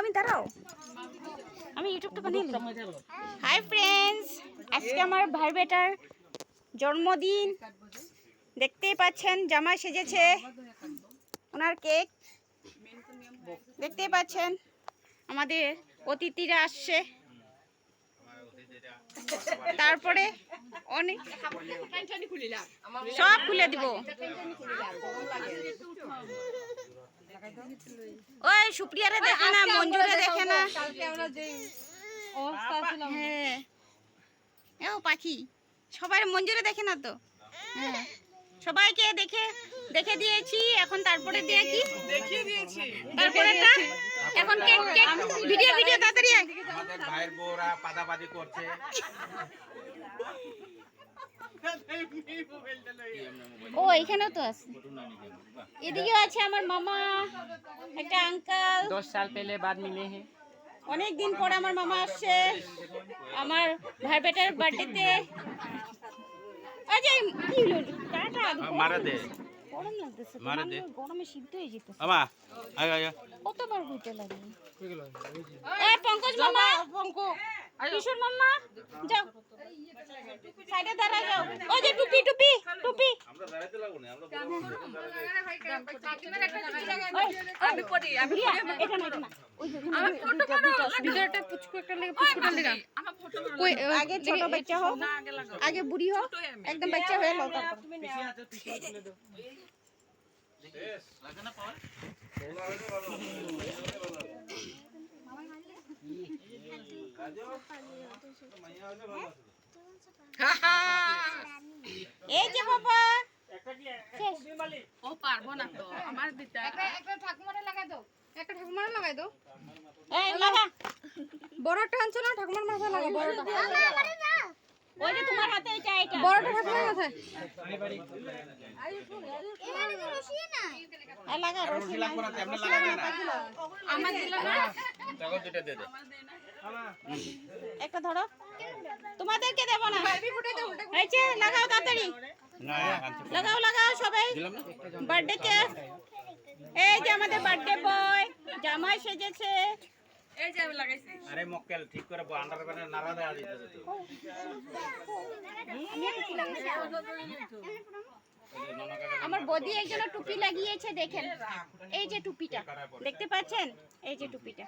মামামি দাঁড়াও, আমি ইউটিউবটা বানিয়ে নিই। হাই ফ্রেন্ডস, আজকে আমার ভাই বেটার জন্মদিন। দেখতেই পাচ্ছেন জামাই সেজেছে, ওনার কেক দেখতেই পাচ্ছেন। আমাদের অতিথিরা আসছে, তারপরে অনেক সব খুলে দিব। ওই সুপ্রিয়ারে দেখে না, মঞ্জুরে দেখে না। হ্যাঁ ও পাখি, সবাই মঞ্জুরে দেখে না তো। হ্যাঁ সবাইকে দেখে দেখে দিয়েছি, এখন তারপরে দিয়ে কি দেখিয়ে দিয়েছি, তারপরে এখন কেক কেক ভিডিও ভিডিও তাড়াতাড়ি। আমাদের ভাইয়ের বউরা পাদাপাদি করছে। ও এখানেও তো আছে, এদিকেও আছে আমার মামা, একটা আঙ্কেল। 10 साल पहले बाद मिले हैं। অনেক দিন পরে আমার মামা আসছে আমার ভাই বেটার বার্থডেতে। আজই কি হলো কাটা মারা দে গরম লাগতেছে, মারা দে। গরমে সিদ্ধ হয়ে যেত। আমা আয় আয় কতবার ঘুরতে লাগে। এই পঙ্কজ মামা, কিশোর মামা যাও সাইডে দাঁড়া যাও। ওই যে টুপি টুপি টুপি আমরা দাঁড়াতে লাগব না, আমরা আমি পড়ি, আমি এটা না এটা না ওই যে আমার ফটো ভিডিওটা পুচকু একটা লাগে, পুচকুটা লাগা আমার ফটো কই আগে ছোট বাচ্চা হও, আগে বুড়ি হও, একদম বাচ্চা হয়ে লও তারপর পিছে আছে, পিছে তুলে দাও। বেশ লাগে না পাওয়া এই যে বাবা একটা কি বিমালি ও পারবো না তো আমার দিতে একটা ঠাকুমারে লাগাই দাও, একটা ঠাকুমারে লাগাই দাও। এই লাগা বড়টা আনছো না, ঠাকুমার মাথায় লাগা বড়টা। আমারে দাও, ওই যে তোমার হাতে এটা এটা বড়টা ঠাকুমার মাথায়। আই শুন এখানে তো রশি না, এই লাগা রশি লাগবে না, আপনি লাগাবেন না। আমার দিলা না, তখন দুটো দে দে। একটা ধরো, তোমাদেরকে দেব না, এই যে লাগাও তাড়াতাড়ি, না লাগাও লাগাও সবাই। বার্থডে কেক, এই যে আমাদের বার্থডে বয় জামাই সেজেছে, এই যে আমি লাগাইছি। আরে মক্কেল ঠিক করে আন্ডারপ্যান্ট নাড়া দেয়া দিতেছে তো। আমার বডি একজন টুপি লাগিয়েছে, দেখেন এই যে টুপিটা দেখতে পাচ্ছেন, এই যে টুপিটা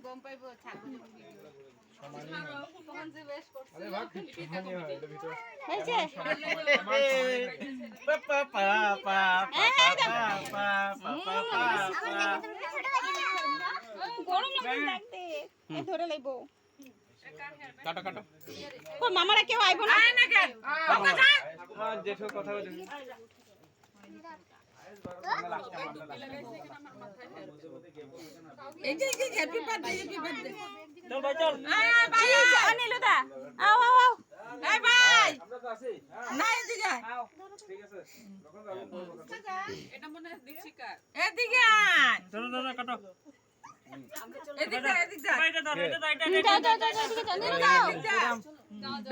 গম পাইবো ছাড়বো ধরে লাইবো। কাটো কাটো মামারা কেউ আইবো না, কথা এই যে হ্যাপি বার্থডে হ্যাপি বার্থডে। চল ভাই চল, ভাই অনিলদা আও আও আও, এই ভাই আমরা তো আছি না, এদিকে আও, ঠিক আছে যখন যাব এটা মনে দিচ্ছি কার এদিকে আয়, চলো চলো কাটো এদিকে এদিকে বাইটা দাও, এটা দাও, এটা দাও, এদিকে দাও,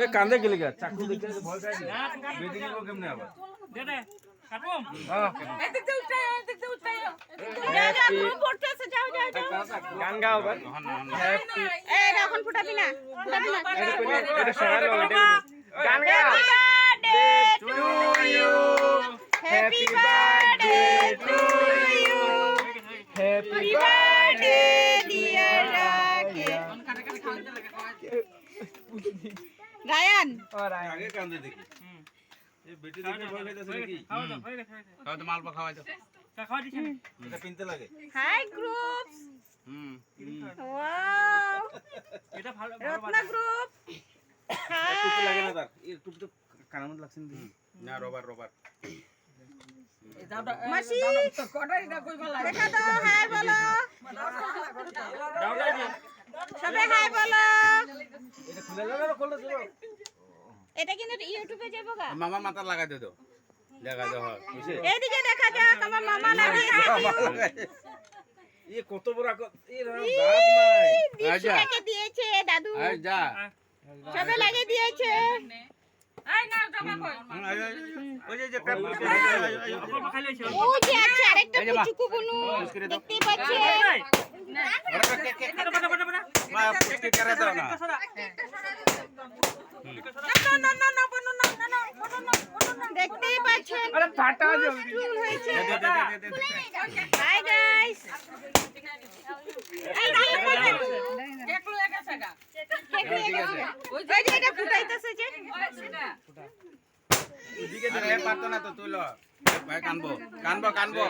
এ কান্দে গেলি গা চাকু দেখে ভয় পাই না, বেদিকে ও কেমনে আবার दे दे কাটুম। এদিকে উঠাও, এদিকে উঠাও, যাও যাও গ্রুপ পড়তেছে, যাও যাও যাও গান গাও গান হ্যাপি। এই এখন ফুটাবি না, ফুটাবি না, এটা সরাই দাও, গান গাও। To you happy birthday to you happy birthday dear Ryan. আগে কান্দে দেখি এই বেটি দেখে ভয় পাইতাছে নাকি? খাও তো মালপা খাওয়াই দাও, খাওয়া দিছেন এটা পিনতে লাগে। হাই গ্রুপস, হুম ওয়াও এটা ভালো রত্না গ্রুপ। টুপি লাগে না তার, এই টুপি তো কানের মধ্যে লাগছে না, রবার রবার। মাসি দেখা দাও, হাই বলো সবাই, হাই বলো। এটা খুলে দাও, খুলে দাও। এটা কিন্তু ইউটিউবে যাবো গা, মামা মাথা লাগাই দে তো, লাগা দাও বুঝছে। এদিকে দেখা যাক আমার মামা লাগিয়েছে। এই কত বড় এই দাঁত নাই, দীপশিখাকে দিয়েছে দাদু, আয় যা সবাই লাগিয়ে দিয়েছে। এই নাও জামা কই, ওই যে পেপ ও যে আছে আরেকটা পুচকু বুনু দেখতে পাচ্ছেন, কেক করে দাও না দেখতেই পাচ্ছেন আরে ফাটা চুল হয়েছে দে, দে, দে, দে, দে। হাই গাইস এই দাঁড়িয়ে পড়ে ঠিক আছে ওই যে এটা ফুটাইতেছে যে এদিকে দে, পারতো না তো তুই ল ভাই কানবো কানবো কানবো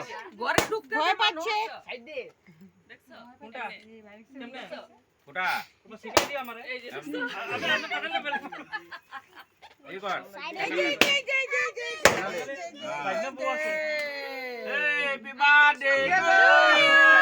ভয় পাচ্ছে কোনটা কেমনে ওটা তোমরা শিখাই দিও আমারে এই যে এই কর বাইনা বউ আছে Happy birthday to you.